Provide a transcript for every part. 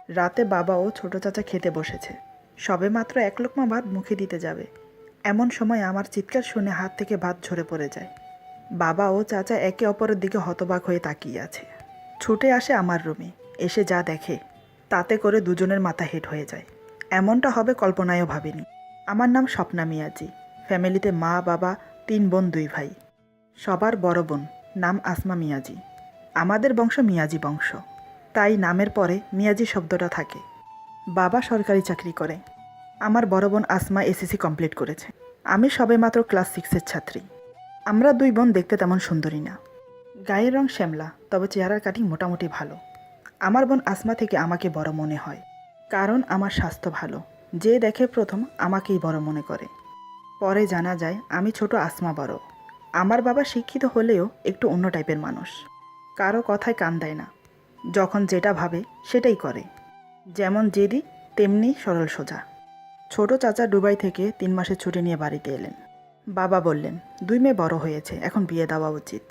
রাতে বাবা ও ছোট চাচা খেতে বসেছে। সবেমাত্র এক লোকমা ভাত মুখে দিতে যাবে, এমন সময় আমার চিৎকার শুনে হাত থেকে ভাত ঝরে পড়ে যায়। বাবা ও চাচা একে অপরের দিকে হতবাক হয়ে তাকিয়ে আছে। ছুটে আসে আমার রুমে, এসে যা দেখে তাতে করে দুজনের মাথা হেট হয়ে যায়। এমনটা হবে কল্পনায়ও ভাবিনি। আমার নাম স্বপ্না মিয়াজি। ফ্যামিলিতে মা, বাবা, 3 বোন, 2 ভাই। সবার বড় বোন নাম আসমা মিয়াজি। আমাদের বংশ মিয়াজি বংশ, তাই নামের পরে মিয়াজি শব্দটা থাকে। বাবা সরকারি চাকরি করে। আমার বড় বোন আসমা এসএসসি কমপ্লিট করেছে। আমি সবেমাত্র ক্লাস 6-এর ছাত্রী। আমরা 2 বোন দেখতে তেমন সুন্দরী না। গায়ের রং শ্যামলা, তবে চেহারার কাটিং মোটামুটি ভালো। আমার বোন আসমা থেকে আমাকে বড় মনে হয়, কারণ আমার স্বাস্থ্য ভালো। যে দেখে প্রথম আমাকেই বড় মনে করে। পরে জানা যায় আমি ছোট, আসমা বড়। আমার বাবা শিক্ষিত হলেও একটু অন্য টাইপের মানুষ। কারো কথায় কান দেয় না, যখন যেটা ভাবে সেটাই করে। যেমন জেদি তেমনি সরল সোজা। ছোট চাচা দুবাই থেকে 3 মাসের ছুটি নিয়ে বাড়িতে এলেন। বাবা বললেন 2 মেয়ে বড় হয়েছে, এখন বিয়ে দেওয়া উচিত।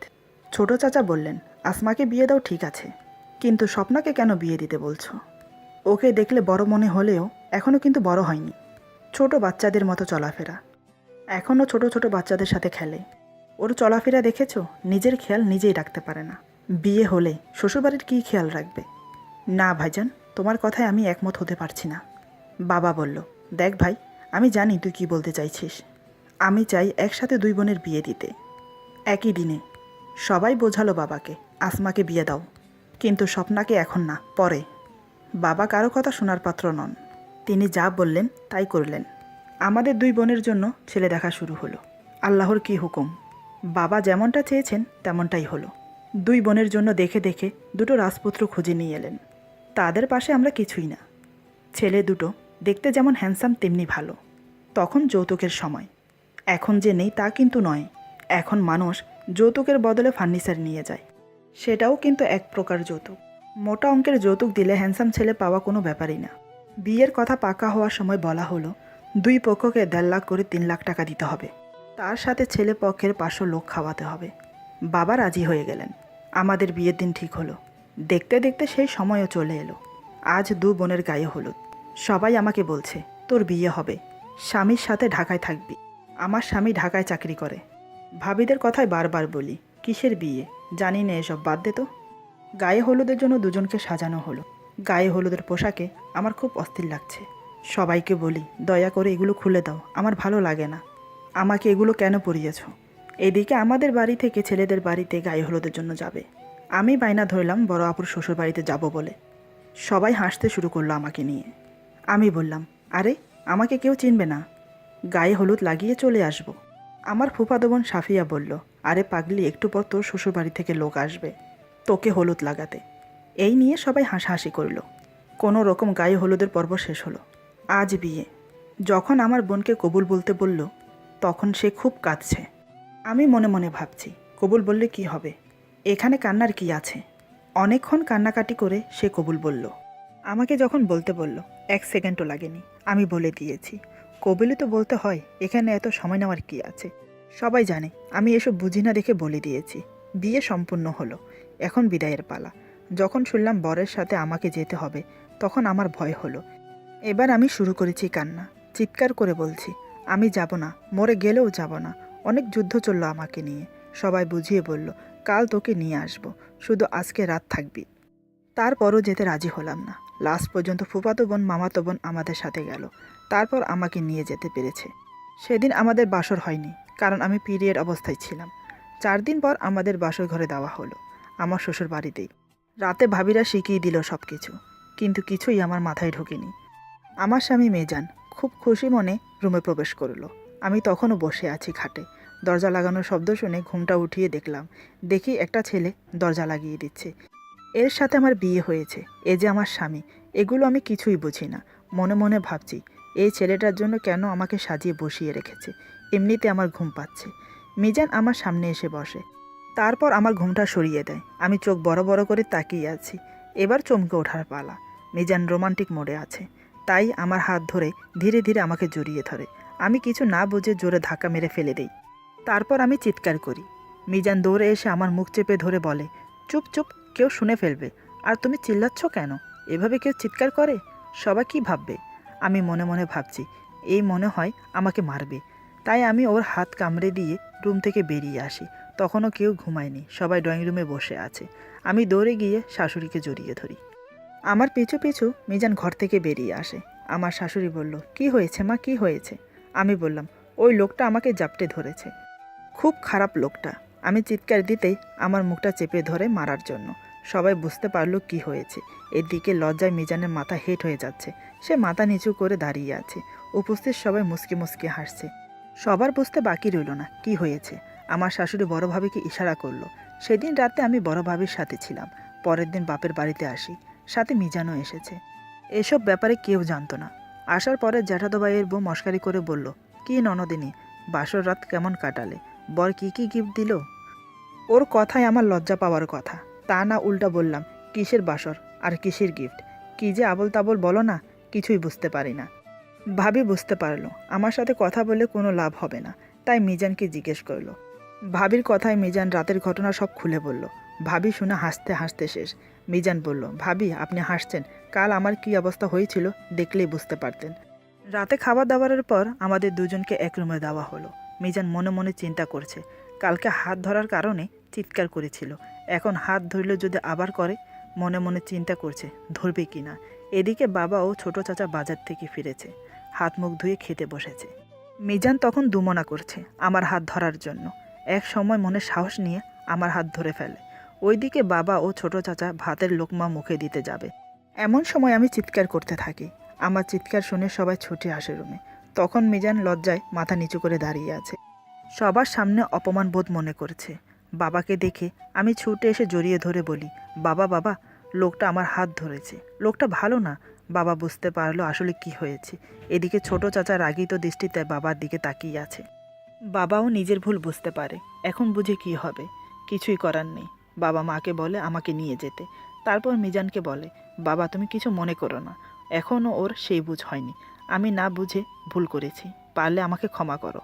ছোট চাচা বললেন আসমাকে বিয়ে দাও ঠিক আছে, কিন্তু স্বপ্নাকে কেন বিয়ে দিতে বলছো? ওকে দেখলে বড় মনে হলেও এখনও কিন্তু বড় হয়নি। ছোট বাচ্চাদের মতো চলাফেরা, এখনও ছোট ছোট বাচ্চাদের সাথে খেলে। ওর চলাফেরা দেখেছো? নিজের খেয়াল নিজেই রাখতে পারে না। বিয়ে হলে শ্বশুরবাড়ির কী খেয়াল রাখবে? না ভাইজান, তোমার কথায় আমি একমত হতে পারছি না। বাবা বলল, দেখ ভাই, আমি জানি তুই কি বলতে চাইছিস। আমি চাই একসাথে 2 বোনের বিয়ে দিতে, একই দিনে। সবাই বোঝালো বাবাকে আসমাকে বিয়ে দাও, কিন্তু স্বপ্নাকে এখন না, পরে। বাবা কারো কথা শোনার পাত্র নন। তিনি যা বললেন তাই করলেন। আমাদের 2 বোনের জন্য ছেলে দেখা শুরু হলো। আল্লাহর কি হুকুম, বাবা যেমনটা চেয়েছেন তেমনটাই হলো। 2 বোনের জন্য দেখে দেখে 2টো রাজপুত্র খুঁজে নিয়ে এলেন। তাদের পাশে আমরা কিছুই না। ছেলে 2টো দেখতে যেমন হ্যান্ডসাম তেমনি ভালো। তখন যৌতুকের সময়। এখন যে নেই তা কিন্তু নয়। এখন মানুষ যৌতুকের বদলে ফার্নিচার নিয়ে যায়, সেটাও কিন্তু এক প্রকার যৌতুক। মোটা অঙ্কের যৌতুক দিলে হ্যান্ডসাম ছেলে পাওয়া কোনো ব্যাপারই না। বিয়ের কথা পাকা হওয়ার সময় বলা হলো 2 পক্ষকে 1.5 লাখ করে 3 লাখ টাকা দিতে হবে, তার সাথে ছেলে পক্ষের 500 লোক খাওয়াতে হবে। বাবা রাজি হয়ে গেলেন। আমাদের বিয়ের দিন ঠিক হলো। দেখতে দেখতে সেই সময়ও চলে এলো। আজ 2 বোনের গায়ে হলুদ। সবাই আমাকে বলছে তোর বিয়ে হবে, স্বামীর সাথে ঢাকায় থাকবি। আমার স্বামী ঢাকায় চাকরি করে। ভাবিদের কথায় বারবার বলি কিসের বিয়ে, জানি না, এসব বাদ দে তো। গায়ে হলুদের জন্য 2জনকে সাজানো হলো। গায়ে হলুদের পোশাকে আমার খুব অস্থির লাগছে। সবাইকে বলি দয়া করে এগুলো খুলে দাও, আমার ভালো লাগে না। আমাকে এগুলো কেন পরিয়েছ? এদিকে আমাদের বাড়ি থেকে ছেলেদের বাড়িতে গায়ে হলুদের জন্য যাবে। আমি বায়না ধরলাম বড় আপুর শ্বশুর বাড়িতে যাব বলে। সবাই হাসতে শুরু করলো আমাকে নিয়ে। আমি বললাম, আরে আমাকে কেউ চিনবে না, গায়ে হলুদ লাগিয়ে চলে আসব। আমার ফুফাতো বোন সাফিয়া বলল, আরে পাগলি, একটু পর তোর শ্বশুরবাড়ি থেকে লোক আসবে তোকে হলুদ লাগাতে। এই নিয়ে সবাই হাসাহাসি করল। কোনো রকম গায়ে হলুদের পর্ব শেষ হলো। আজ বিয়ে। যখন আমার বোনকে কবুল বলতে বলল, তখন সে খুব কাঁদছে। আমি মনে মনে ভাবছি কবুল বললে কি হবে, এখানে কান্নার কি আছে? অনেকক্ষণ কান্নাকাটি করে সে কবুল বলল। আমাকে যখন বলতে বলল 1 সেকেন্ডও লাগেনি, আমি বলে দিয়েছি। কবুলই তো বলতে হয়, এখানে এত সময় নেওয়ার কি আছে? সবাই জানে আমি এসব বুঝি না দেখে বলে দিয়েছি। বিয়ে সম্পূর্ণ হলো, এখন বিদায়ের পালা। যখন শুনলাম বরের সাথে আমাকে যেতে হবে, তখন আমার ভয় হলো। এবার আমি শুরু করেছি কান্না, চিৎকার করে বলছি আমি যাব না, মরে গেলেও যাব না। অনেক যুদ্ধ চললো আমাকে নিয়ে। সবাই বুঝিয়ে বলল কাল তোকে নিয়ে আসবো, শুধু আজকে রাত থাকবি। তারপরও যেতে রাজি হলাম না। লাস্ট পর্যন্ত ফুফাতো বোন, মামাতো বোন আমাদের সাথে গেল। তারপর আমাকে নিয়ে যেতে পেরেছে। সেদিন আমাদের বাসর হয়নি, কারণ আমি পিরিয়ড অবস্থায় ছিলাম। 4 দিন পর আমাদের বাসর ঘরে দেওয়া হলো, আমার শ্বশুর বাড়িতেই। রাতে ভাবিরা শিখিয়ে দিল সব কিছু, কিন্তু কিছুই আমার মাথায় ঢোকেনি। আমার স্বামী মেজান খুব খুশি মনে রুমে প্রবেশ করলো। আমি তখনও বসে আছি খাটে। দরজা লাগানোর শব্দ শুনে ঘুমটা উঠিয়ে দেখি একটা ছেলে দরজা লাগিয়ে দিচ্ছে। এর সাথে আমার বিয়ে হয়েছে, এ যে আমার স্বামী। এগুলো আমি কিছুই বুঝি না। মনে মনে ভাবছি এই ছেলেটার জন্য কেন আমাকে সাজিয়ে বসিয়ে রেখেছে। এমনিতে আমার ঘুম পাচ্ছে। মিজান আমার সামনে এসে বসে, তারপর আমার ঘুমটা সরিয়ে দেয়। আমি চোখ বড় বড় করে তাকিয়ে আছি। এবার চমকে ওঠার পালা। মিজান রোমান্টিক মোডে আছে, তাই আমার হাত ধরে ধীরে ধীরে আমাকে জড়িয়ে ধরে। আমি কিছু না বুঝে জোরে ধাক্কা মেরে ফেলে দেই। তারপর আমি চিৎকার করি। মিজান দৌড়ে এসে আমার মুখ চেপে ধরে বলে, চুপ চুপ, কেউ শুনে ফেলবে। আর তুমি চিল্লাচ্ছ কেন? এভাবে কেউ চিৎকার করে? সবাই কি ভাববে? আমি মনে মনে ভাবছি, এই মনে হয় আমাকে মারবে। তাই আমি ওর হাত কামড়ে দিয়ে রুম থেকে বেরিয়ে আসি। তখনও কেউ ঘুমায়নি, সবাই ড্রয়িং রুমে বসে আছে। আমি দৌড়ে গিয়ে শাশুড়িকে জড়িয়ে ধরি। আমার পিছু পিছু মিজান ঘর থেকে বেরিয়ে আসে। আমার শাশুড়ি বলল, কি হয়েছে মা, কি হয়েছে? আমি বললাম, ওই লোকটা আমাকে জাপটে ধরেছে। খুব খারাপ লোকটা। আমি চিৎকার দিতেই আমার মুখটা চেপে ধরে মারার জন্য। সবাই বুঝতে পারলো কি হয়েছে। এদিকে লজ্জায় মিজানের মাথা হেট হয়ে যাচ্ছে। সে মাথা নিচু করে দাঁড়িয়ে আছে। উপস্থিত সবাই মুসকি মুসকি হাসছে। সবার বুঝতে বাকি রইল না কি হয়েছে। আমার শাশুড়ি বড় ভাবিকে ইশারা করলো। সেদিন রাতে আমি বড় ভাবির সাথে ছিলাম। পরের দিন বাপের বাড়িতে আসি, সাথে মিজানও এসেছে। এসব ব্যাপারে কেউ জানতো না। আসার পরে জ্যাঠাতো ভাইয়ের বউ মস্কারি করে বলল, কি ননদিনী, বাসর রাত কেমন কাটালে? বর কি কি গিফট দিল? ওর কথায় আমার লজ্জা পাওয়ার কথা, তা না উল্টা বললাম, কিসের বাসর আর কিসের গিফট? কি যে আবল তাবল বলো না, কিছুই বুঝতে পারি না। ভাবি বুঝতে পারলো আমার সাথে কথা বলে কোনো লাভ হবে না, তাই মিজানকে জিজ্ঞেস করলো। ভাবির কথায় মিজান রাতের ঘটনা সব খুলে বলল। ভাবি শুনে হাসতে হাসতে শেষ। মিজান বলল, ভাবি আপনি হাসছেন, কাল আমার কি অবস্থা হয়েছিল দেখলেই বুঝতে পারতেন। রাতে খাবার দাবারের পর আমাদের দুজনকে এক রুমে দেওয়া হলো। মিজান মনে মনে চিন্তা করছে, কালকে হাত ধরার কারণে চিৎকার করেছিল, এখন হাত ধরলে যদি আবার করে। মনে মনে চিন্তা করছে ধরবে কি না। এদিকে বাবা ও ছোট চাচা বাজার থেকে ফিরেছে, হাত মুখ ধুয়ে খেতে বসেছে। মিজান তখন দুমনা করছে আমার হাত ধরার জন্য। এক সময় মনে সাহস নিয়ে আমার হাত ধরে ফেলে। ওইদিকে বাবা ও ছোট চাচা ভাতের লোকমা মুখে দিতে যাবে। এমন সময় আমি চিৎকার করতে থাকি। আমার চিৎকার শুনে সবাই ছুটে আসে রুমে। তখন মিজান লজ্জায় মাথা নিচু করে দাঁড়িয়ে আছে, সবার সামনে অপমান বোধ মনে করছে। বাবাকে দেখে আমি ছুটে এসে জড়িয়ে ধরে বলি, বাবা বাবা, লোকটা আমার হাত ধরেছে, লোকটা ভালো না। বাবা বুঝতে পারলো আসলে কি হয়েছে। এদিকে ছোট চাচা রাগিত দৃষ্টিতে বাবার দিকে তাকিয়ে আছে। বাবাও নিজের ভুল বুঝতে পারে, এখন বুঝে কি হবে। কিছুই করার নেই। বাবা মাকে বলে আমাকে নিয়ে যেতে। তারপর মিজানকে বলে, বাবা তুমি কিছু মনে করো না, এখনও ওর সেই বুঝ হয়নি। আমি না বুঝে ভুল করেছি, পারলে আমাকে ক্ষমা করো।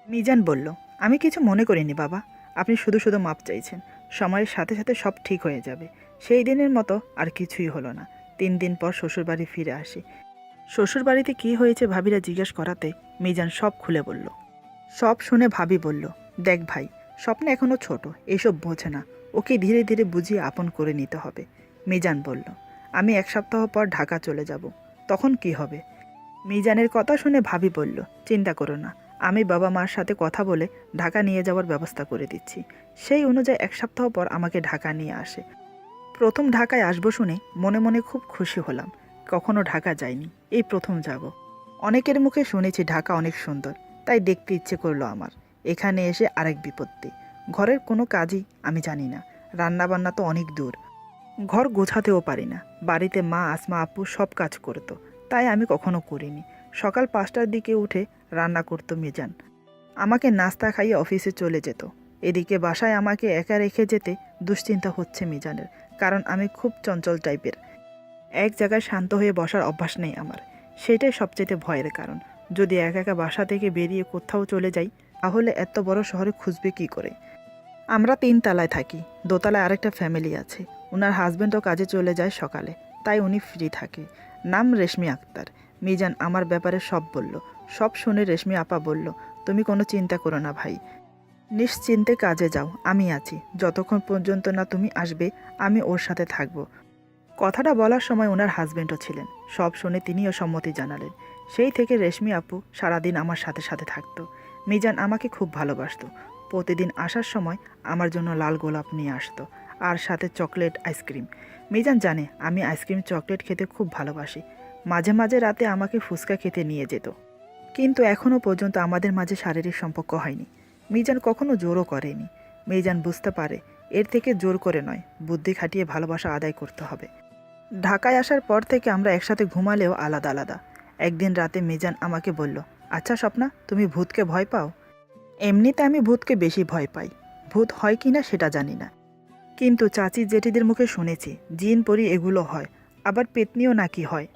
মিজান বলল, আমি কিছু মনে করিনি বাবা, আপনি শুধু শুধু মাপ চাইছেন। সময়ের সাথে সাথে সব ঠিক হয়ে যাবে। সেই দিনের মতো আর কিছুই হলো না। 3 দিন পর শ্বশুরবাড়ি ফিরে আসি। শ্বশুরবাড়িতে কী হয়েছে ভাবিরা জিজ্ঞেস করাতে মিজান সব খুলে বলল। সব শুনে ভাবি বলল, দেখ ভাই, স্বপ্ন এখনও ছোট, এসব বোঝে না, ওকে ধীরে ধীরে বুঝিয়ে আপন করে নিতে হবে। মিজান বলল, আমি 1 সপ্তাহ পর ঢাকা চলে যাব, তখন কি হবে? মিজানের কথা শুনে ভাবি বলল, চিন্তা করো না, আমি বাবা মার সাথে কথা বলে ঢাকা নিয়ে যাওয়ার ব্যবস্থা করে দিচ্ছি। সেই অনুযায়ী 1 সপ্তাহ পর আমাকে ঢাকা নিয়ে আসে। প্রথম ঢাকায় আসবো শুনে মনে মনে খুব খুশি হলাম। কখনো ঢাকা যাইনি, এই প্রথম যাব। অনেকের মুখে শুনেছি ঢাকা অনেক সুন্দর, তাই দেখতে ইচ্ছে করলো আমার। এখানে এসে আরেক বিপত্তি, ঘরের কোনো কাজই আমি জানি না, রান্নাবান্না তো অনেক দূর, ঘর গোছাতেও পারি না। বাড়িতে মা আসমা আপু সব কাজ করতো, তাই আমি কখনো করিনি। সকাল 5টার দিকে উঠে রান্না করতো মিজান, আমাকে নাস্তা খাইয়ে অফিসে চলে যেত। এদিকে বাসায় আমাকে একা রেখে যেতে দুশ্চিন্তা হচ্ছে মিজানের, কারণ আমি খুব চঞ্চল টাইপের। এক জায়গায় শান্ত হয়ে বসার অভ্যাস নেই আমার, সেটাই সবচেয়ে ভয়ের কারণ। যদি একা একা বাসা থেকে বেরিয়ে কোথাও চলে যাই, তাহলে এত বড় শহরে খুঁজবে কি করে? আমরা 3 তলায় থাকি, দোতলায় আরেকটা ফ্যামিলি আছে। ওনার হাজব্যান্ডও কাজে চলে যায় সকালে, তাই উনি ফ্রি থাকে। নাম রেশমি আক্তার। মিজান আমার ব্যাপারে সব বলল। সব শুনে রেশমি আপা বলল, তুমি কোনো চিন্তা করো না ভাই, নিশ্চিন্তে কাজে যাও, আমি আছি। যতক্ষণ পর্যন্ত না তুমি আসবে আমি ওর সাথে থাকবো। কথাটা বলার সময় ওনার হাজব্যান্ডও ছিলেন। সব শুনে তিনিও সম্মতি জানালেন। সেই থেকে রেশমি আপু সারাদিন আমার সাথে সাথে থাকতো। মিজান আমাকে খুব ভালোবাসতো। প্রতিদিন আসার সময় আমার জন্য লাল গোলাপ নিয়ে আসতো, আর সাথে চকলেট, আইসক্রিম। মিজান জানে আমি আইসক্রিম চকলেট খেতে খুব ভালোবাসি। মাঝে মাঝে রাতে আমাকে ফুচকা খেতে নিয়ে যেত। কিন্তু এখনও পর্যন্ত আমাদের মাঝে শারীরিক সম্পর্ক হয়নি। মিজান কখনো জোরও করেনি। মিজান বুঝতে পারে এর থেকে জোর করে নয়, বুদ্ধি খাটিয়ে ভালোবাসা আদায় করতে হবে। ঢাকায় আসার পর থেকে আমরা একসাথে ঘুমালেও আলাদা আলাদা। একদিন রাতে মিজান আমাকে বলল, আচ্ছা স্বপ্না, তুমি ভূতকে ভয় পাও? এমনিতে আমি ভূতকে বেশি ভয় পাই, ভূত হয় কি না সেটা জানি না, কিন্তু চাচি জেঠিদের মুখে শুনেছি জিন পরি এগুলো হয়, আবার পেতনিও নাকি হয়।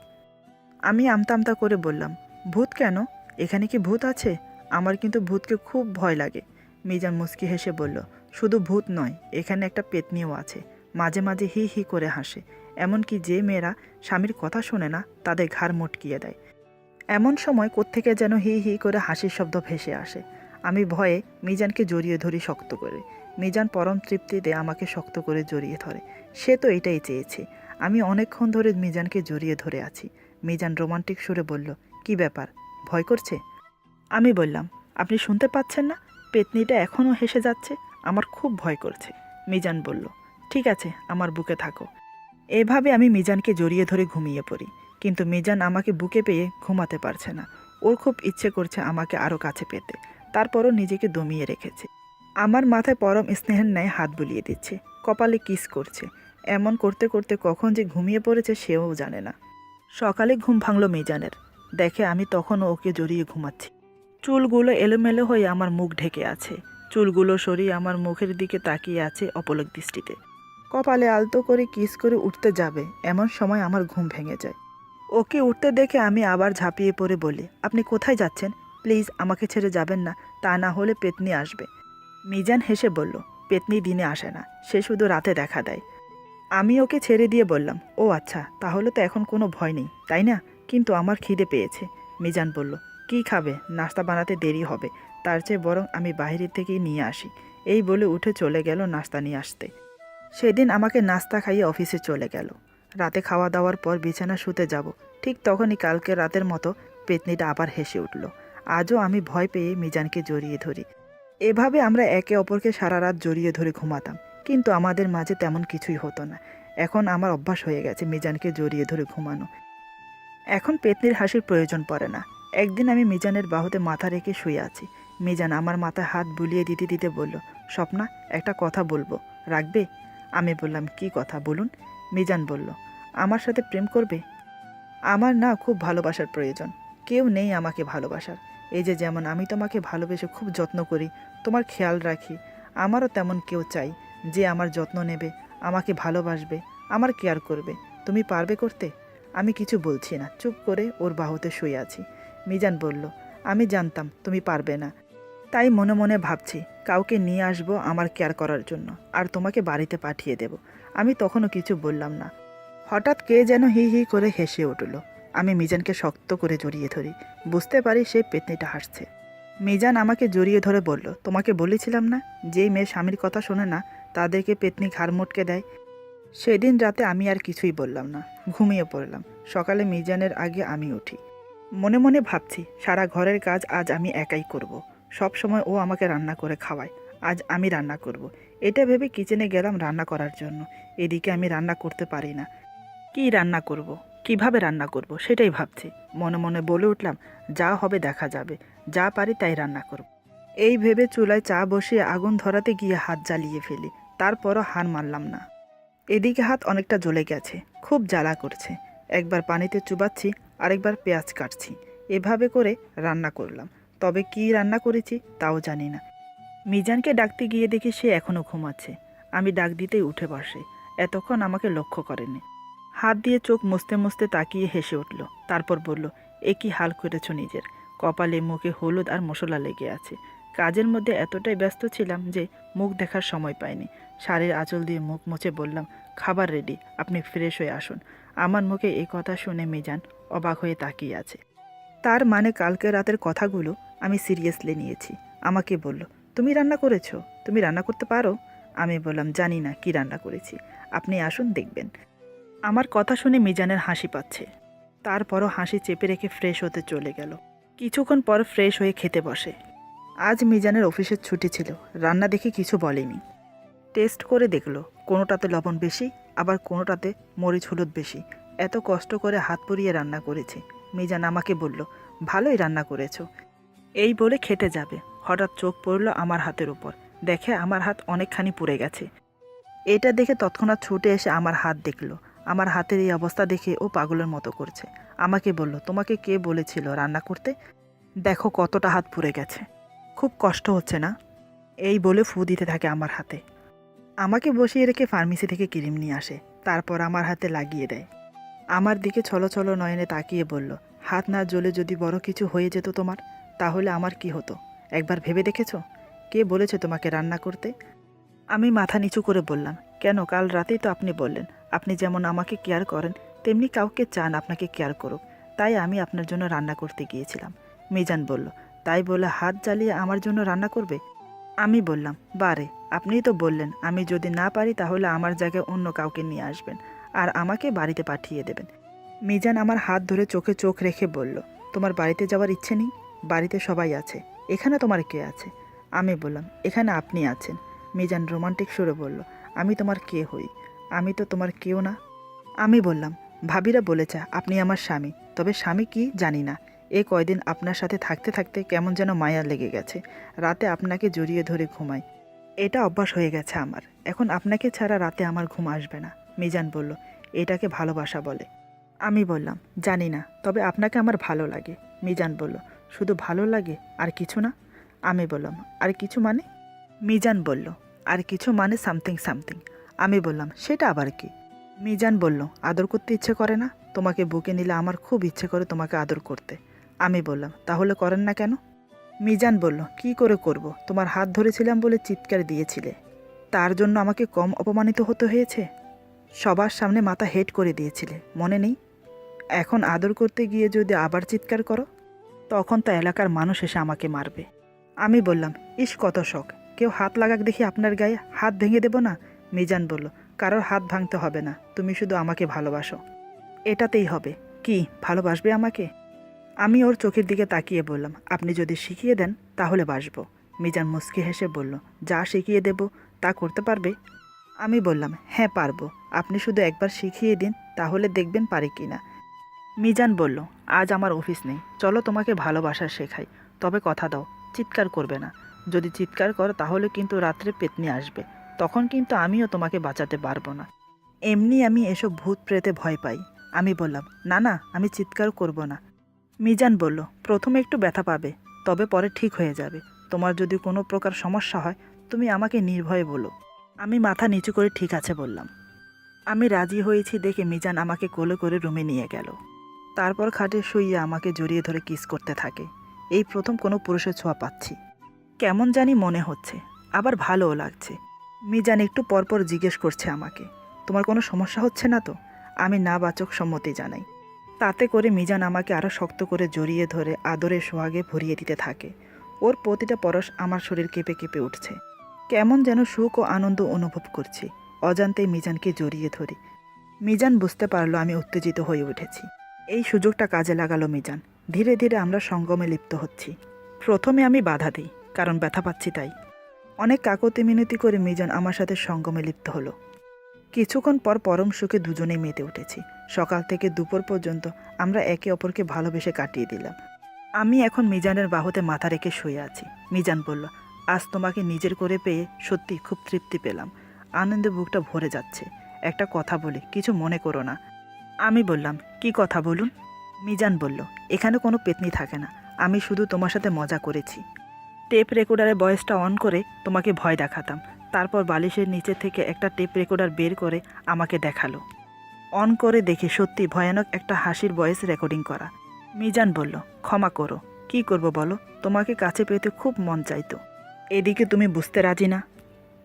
আমি আমতা আমতা করে বললাম, ভূত কেন? এখানে কি ভূত আছে? আমার কিন্তু ভূতকে খুব ভয় লাগে। মিজান মুচকি হেসে বলল, শুধু ভূত নয়, এখানে একটা পেতনিও আছে, মাঝে মাঝে হি হি করে হাসে, এমনকি যে মেয়েরা স্বামীর কথা শোনে না তাদের ঘাড় মটকিয়ে দেয়। এমন সময় কোত্থেকে যেন হি হি করে হাসির শব্দ ভেসে আসে। আমি ভয়ে মিজানকে জড়িয়ে ধরি শক্ত করে। মিজান পরম তৃপ্তিতে আমাকে শক্ত করে জড়িয়ে ধরে। সে তো এটাই চেয়েছে। আমি অনেকক্ষণ ধরে মিজানকে জড়িয়ে ধরে আছি। মিজান রোমান্টিক সুরে বলল, কি ব্যাপার, ভয় করছে? আমি বললাম, আপনি শুনতে পাচ্ছেন না? পেতনিটা এখনও হেসে যাচ্ছে। আমার খুব ভয় করছে। মিজান বলল, ঠিক আছে, আমার বুকে থাকো। এভাবে আমি মিজানকে জড়িয়ে ধরে ঘুমিয়ে পড়ি। কিন্তু মিজান আমাকে বুকে পেয়ে ঘুমাতে পারছে না। ওর খুব ইচ্ছে করছে আমাকে আরও কাছে পেতে। তারপরও নিজেকে দমিয়ে রেখেছে। আমার মাথায় পরম স্নেহের ন্যায় হাত বুলিয়ে দিচ্ছে, কপালে কিস করছে। এমন করতে করতে কখন যে ঘুমিয়ে পড়েছে সেও জানে না। সকালে ঘুম ভাঙল মিজানের। দেখে আমি তখনও ওকে জড়িয়ে ঘুমাচ্ছি। চুলগুলো এলোমেলো হয়ে আমার মুখ ঢেকে আছে। চুলগুলো সরিয়ে আমার মুখের দিকে তাকিয়ে আছে অপলক দৃষ্টিতে। কপালে আলতো করে কিস করে উঠতে যাবে এমন সময় আমার ঘুম ভেঙে যায়। ওকে উঠতে দেখে আমি আবার ঝাঁপিয়ে পড়ে বলি, আপনি কোথায় যাচ্ছেন? প্লিজ আমাকে ছেড়ে যাবেন না, তা না হলে পেতনি আসবে। মিজান হেসে বলল, পেতনি দিনে আসে না, সে শুধু রাতে দেখা দেয়। আমি ওকে ছেড়ে দিয়ে বললাম, ও আচ্ছা, তাহলে তো এখন কোনো ভয় নেই, তাই না? কিন্তু আমার খিদে পেয়েছে। মিজান বলল, কি খাবে? নাস্তা বানাতে দেরি হবে, তার চেয়ে বরং আমি বাইরে থেকেই নিয়ে আসি। এই বলে উঠে চলে গেল নাস্তা নিয়ে আসতে। সেদিন আমাকে নাস্তা খাইয়ে অফিসে চলে গেল। রাতে খাওয়া দাওয়ার পর বিছানা শুতে যাব, ঠিক তখনই কালকে রাতের মতো পেতনিটা আবার হেসে উঠল। আজও আমি ভয় পেয়ে মিজানকে জড়িয়ে ধরি। এভাবে আমরা একে অপরকে সারা রাত জড়িয়ে ধরে ঘুমাতাম, কিন্তু আমাদের মাঝে তেমন কিছুই হতো না। এখন আমার অভ্যাস হয়ে গেছে মিজানকে জড়িয়ে ধরে ঘুমানো। এখন পেতনির হাসির প্রয়োজন পড়ে না। একদিন আমি মিজানের বাহুতে মাথা রেখে শুয়ে আছি। মিজান আমার মাথায় হাত বুলিয়ে দিতে দিতে বলল, স্বপ্না, একটা কথা বলবো, রাখবে? আমি বললাম, কি কথা বলুন। মিজান বলল, আমার সাথে প্রেম করবে? আমার না খুব ভালোবাসার প্রয়োজন। কেউ নেই আমাকে ভালোবাসার। এই যে যেমন আমি তোমাকে ভালোবেসে খুব যত্ন করি, তোমার খেয়াল রাখি, আমারও তেমন কেউ চাই যে আমার যত্ন নেবে, আমাকে ভালোবাসবে, আমার কেয়ার করবে। তুমি পারবে করতে? আমি কিছু বলছি না, চুপ করে ওর বাহুতে শুয়ে আছি। মিজান বলল, আমি জানতাম তুমি পারবে না, তাই মনে মনে ভাবছি কাউকে নিয়ে আসবো আমার কেয়ার করার জন্য, আর তোমাকে বাড়িতে পাঠিয়ে দেব। আমি তখনও কিছু বললাম না। হঠাৎ কে যেন হি হি করে হেসে উঠল। আমি মিজানকে শক্ত করে জড়িয়ে ধরি। বুঝতে পারি সে পেতনিটা হাসছে। মিজান আমাকে জড়িয়ে ধরে বলল, তোমাকে বলেছিলাম না, যেই মেয়ে স্বামীর কথা শোনে না তাদেরকে পেতনি ঘাড় মোটকে দেয়। সেদিন রাতে আমি আর কিছুই বললাম না, ঘুমিয়ে পড়লাম। সকালে মিজানের আগে আমি উঠি। মনে মনে ভাবছি সারা ঘরের কাজ আজ আমি একাই করব। সব সময় ও আমাকে রান্না করে খাওয়ায়, আজ আমি রান্না করব। এটা ভেবে কিচেনে গেলাম রান্না করার জন্য। এদিকে আমি রান্না করতে পারি না। কী রান্না করব, কিভাবে রান্না করব সেটাই ভাবছি। মনে মনে বলে উঠলাম, যা হবে দেখা যাবে, যা পারি তাই রান্না করব। এই ভেবে চুলায় চা বসিয়ে আগুন ধরাতে গিয়ে হাত জ্বালিয়ে ফেলি। তারপরও হার মানলাম না। এদিকে হাত অনেকটা জ্বলে গেছে, খুব জ্বালা করছে। একবার পানিতে চুবাচ্ছি, আরেকবার পেঁয়াজ কাটছি। এভাবে করে রান্না করলাম। তবে কী রান্না করেছি তাও জানি না। মিজানকে ডাকতে গিয়ে দেখি সে এখনও ঘুমাচ্ছে। আমি ডাক দিতেই উঠে বসে। এতক্ষণ আমাকে লক্ষ্য করেনি। হাত দিয়ে চোখ মুছতে মুছতে তাকিয়ে হেসে উঠল। তারপর বলল, এ কি হাল করেছ নিজের? কপালে মুখে হলুদ আর মশলা লেগে আছে। কাজের মধ্যে এতটাই ব্যস্ত ছিলাম যে মুখ দেখার সময় পাইনি। শাড়ির আঁচল দিয়ে মুখ মুছে বললাম, খাবার রেডি, আপনি ফ্রেশ হয়ে আসুন। আমার মুখে এই কথা শুনে মিজান অবাক হয়ে তাকিয়ে আছে। তার মানে কালকে রাতের কথাগুলো আমি সিরিয়াসলি নিয়েছি। আমাকে বলল, তুমি রান্না করেছো? তুমি রান্না করতে পারো? আমি বললাম, জানি না কি রান্না করেছি, আপনি আসুন দেখবেন। আমার কথা শুনে মিজানের হাসি পাচ্ছে। তারপরও হাসি চেপে রেখে ফ্রেশ হতে চলে গেল। কিছুক্ষণ পর ফ্রেশ হয়ে খেতে বসে। আজ মিজানের অফিসের ছুটি ছিল। রান্না দেখে কিছু বলেনি। টেস্ট করে দেখলো, কোনোটাতে লবণ বেশি, আবার কোনোটাতে মরিচ হলুদ বেশি। এত কষ্ট করে হাত পুড়িয়ে রান্না করেছে। মিজান আমাকে বলল, ভালোই রান্না করেছো। এই বলে খেতে যাবে, হঠাৎ চোখ পড়ল আমার হাতের উপর। দেখে আমার হাত অনেকখানি পুড়ে গেছে। এটা দেখে তৎক্ষণাৎ ছুটে এসে আমার হাত দেখলো। আমার হাতের এই অবস্থা দেখে ও পাগলের মতো করছে। আমাকে বলল, তোমাকে কে বলেছিল রান্না করতে? দেখো কতটা হাত পুড়ে গেছে, খুব কষ্ট হচ্ছে না? এই বলে ফু দিতে থাকে আমার হাতে। আমাকে বসিয়ে রেখে ফার্মেসি থেকে ক্রিম নিয়ে আসে, তারপর আমার হাতে লাগিয়ে দেয়। আমার দিকে ছলো ছলো নয়নে তাকিয়ে বলল, হাত না জ্বলে যদি বড় কিছু হয়ে যেত তোমার, তাহলে আমার কি হতো একবার ভেবে দেখেছো? কে বলেছে তোমাকে রান্না করতে? আমি মাথা নিচু করে বললাম, কেন, কাল রাতেই তো আপনি বললেন আপনি যেমন আমাকে কেয়ার করেন তেমনি কাউকে চান আপনাকে কেয়ার করুক, তাই আমি আপনার জন্য রান্না করতে গিয়েছিলাম। মিজান বলল, তাই বলে হাত জ্বালিয়ে আমার জন্য রান্না করবে? আমি বললাম, বারে, আপনিই তো বললেন আমি যদি না পারি তাহলে আমার জায়গায় অন্য কাউকে নিয়ে আসবেন আর আমাকে বাড়িতে পাঠিয়ে দেবেন। মিজান আমার হাত ধরে চোখে চোখ রেখে বলল, তোমার বাড়িতে যাওয়ার ইচ্ছে নেই? বাড়িতে সবাই আছে, এখানে তোমার কে আছে? আমি বললাম, এখানে আপনি আছেন। মিজান রোমান্টিক সুরে বলল, আমি তোমার কে হই? আমি তো তোমার কেউ না। আমি বললাম, ভাবিরা বলেছে আপনি আমার স্বামী, তবে স্বামী কি জানি না। এই কয়দিন আপনার সাথে থাকতে থাকতে কেমন যেন মায়া লেগে গেছে। রাতে আপনাকে জড়িয়ে ধরে ঘুমাই, এটা অভ্যাস হয়ে গেছে আমার। এখন আপনাকে ছাড়া রাতে আমার ঘুম আসবে না। মিজান বলল, এটাকে ভালোবাসা বলে। আমি বললাম, জানি না, তবে আপনাকে আমার ভালো লাগে। মিজান বলল, শুধু ভালো লাগে আর কিছু না? আমি বললাম, আর কিছু মানে? মিজান বলল, আর কিছু মানে সামথিং সামথিং। আমি বললাম, সেটা আবার কি? মিজান বলল, আদর করতে ইচ্ছে করে না? তোমাকে বুকে নিলে আমার খুব ইচ্ছে করে তোমাকে আদর করতে। আমি বললাম, তাহলে করেন না কেন? মিজান বলল, কি করে করব? তোমার হাত ধরেছিলাম বলে চিৎকার দিয়েছিলে, তার জন্য আমাকে কম অপমানিত হতে হয়েছে? সবার সামনে মাথা হেট করে দিয়েছিলে, মনে নেই? এখন আদর করতে গিয়ে যদি আবার চিৎকার করো, তখন তো এলাকার মানুষ এসে আমাকে মারবে। আমি বললাম, ইস কত শখ, কেউ হাত লাগাক দেখি আপনার গায়ে, হাত ভেঙে দেব না? মিজান বলল, কারোর হাত ভাঙতে হবে না, তুমি শুধু আমাকে ভালোবাসো, এটাতেই হবে। কি ভালোবাসবে আমাকে? আমি ওর চোখের দিকে তাকিয়ে বললাম, আপনি যদি শিখিয়ে দেন তাহলে বাসবো। মিজান মুচকি হেসে বলল, যা শিখিয়ে দেব তা করতে পারবে? আমি বললাম, হ্যাঁ পারবো, আপনি শুধু একবার শিখিয়ে দিন, তাহলে দেখবেন পারি কি না। মিজান বলল, আজ আমার অফিস নেই, চলো তোমাকে ভালোবাসা শেখাই। তবে কথা দাও, চিৎকার করবে না। যদি চিৎকার করো তাহলে কিন্তু রাত্রে পেতনি আসবে, তখন কিন্তু আমিও তোমাকে বাঁচাতে পারবো না। এমনি আমি এসব ভূত প্রেতে ভয় পাই। আমি বললাম, না না, আমি চিৎকার করব না। মিজান বলল, প্রথমে একটু ব্যথা পাবে, তবে পরে ঠিক হয়ে যাবে। তোমার যদি কোনো প্রকার সমস্যা হয় তুমি আমাকে নির্ভয়ে বলো। আমি মাথা নিচু করে ঠিক আছে বললাম। আমি রাজি হয়েছি দেখে মিজান আমাকে কোলে করে রুমে নিয়ে গেল। তারপর খাটে শুইয়ে আমাকে জড়িয়ে ধরে কিস করতে থাকে। এই প্রথম কোনো পুরুষের ছোঁয়া পাচ্ছি, কেমন জানি মনে হচ্ছে, আবার ভালোও লাগছে। মিজান একটু পরপর জিজ্ঞেস করছে আমাকে, তোমার কোনো সমস্যা হচ্ছে না তো? আমি না বাচক সম্মতি জানাই। তাতে করে মিজান আমাকে আরও শক্ত করে জড়িয়ে ধরে আদরে সোহাগে ভরিয়ে দিতে থাকে। ওর প্রতিটা পরশ আমার শরীর কেঁপে কেঁপে উঠছে, কেমন যেন সুখ ও আনন্দ অনুভব করছি। অজান্তেই মিজানকে জড়িয়ে ধরি। মিজান বুঝতে পারলো আমি উত্তেজিত হয়ে উঠেছি। এই সুযোগটা কাজে লাগালো মিজান। ধীরে ধীরে আমরা সঙ্গমে লিপ্ত হচ্ছি। প্রথমে আমি বাধা দিই, কারণ ব্যথা পাচ্ছি তাই। অনেক কাকতি মিনতি করে মিজান আমার সাথে সঙ্গমে লিপ্ত হলো। কিছুক্ষণ পর পরম সুখে দুজনেই মেতে উঠেছি। সকাল থেকে দুপুর পর্যন্ত আমরা একে অপরকে ভালোবেসে কাটিয়ে দিলাম। আমি এখন মিজানের বাহুতে মাথা রেখে শুয়ে আছি। মিজান বলল, আজ তোমাকে নিজের করে পেয়ে সত্যি খুব তৃপ্তি পেলাম, আনন্দে বুকটা ভরে যাচ্ছে। একটা কথা বলি, কিছু মনে করো না। আমি বললাম, কি কথা বলুন? মিজান বলল, এখানে কোনো পেতনি থাকে না, আমি শুধু তোমার সাথে মজা করেছি। টেপ রেকর্ডারের ভয়েসটা অন করে তোমাকে ভয় দেখাতাম, তারপর বালিশের নিচে থেকে একটা টেপ রেকর্ডার বের করে আমাকে দেখালো। অন করে দেখে সত্যি ভয়ানক একটা হাসির ভয়েস রেকর্ডিং করা। মিজান বলল, ক্ষমা করো, কি করব বলো, তোমাকে কাছে পেতে খুব মন চাইতো, এদিকে তুমি বুঝতে রাজি না,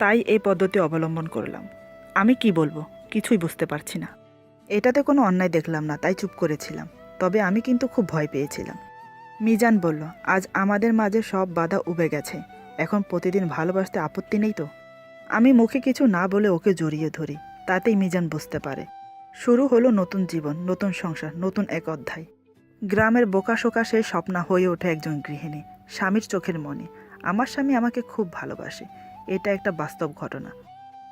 তাই এই পদ্ধতি অবলম্বন করলাম। আমি কি বলবো কিছুই বুঝতে পারছি না। এটাতে কোনো অন্যায় দেখলাম না, তাই চুপ করেছিলাম, তবে আমি কিন্তু খুব ভয় পেয়েছিলাম। মিজান বলল, আজ আমাদের মাঝে সব বাধা উবে গেছে, এখন প্রতিদিন ভালোবাসতে আপত্তি নেই তো? আমি মুখে কিছু না বলে ওকে জড়িয়ে ধরি, তাতেই মিজান বুঝতে পারে। শুরু হলো নতুন জীবন, নতুন সংসার, নতুন এক অধ্যায়। গ্রামের বোকাশোকা সেই স্বপ্না হয়ে ওঠে একজন গৃহিণী, স্বামীর চোখের মণি। আমার স্বামী আমাকে খুব ভালোবাসে, এটা একটা বাস্তব ঘটনা।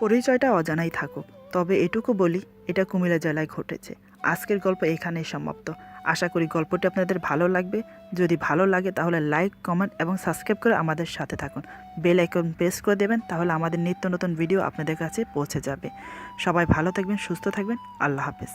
পরিচয়টা অজানাই থাকুক, তবে এটুকু বলি, এটা কুমিল্লা জেলায় ঘটেছে। আজকের গল্প এখানেই সমাপ্ত। আশা করি গল্পটি আপনাদের ভালো লাগবে। যদি ভালো লাগে তাহলে লাইক, কমেন্ট এবং সাবস্ক্রাইব করে আমাদের সাথে থাকুন। বেল আইকন প্রেস করে দেবেন, তাহলে আমাদের নিত্য নতুন ভিডিও আপনাদের কাছে পৌঁছে যাবে। সবাই ভালো থাকবেন, সুস্থ থাকবেন। আল্লাহ হাফেজ।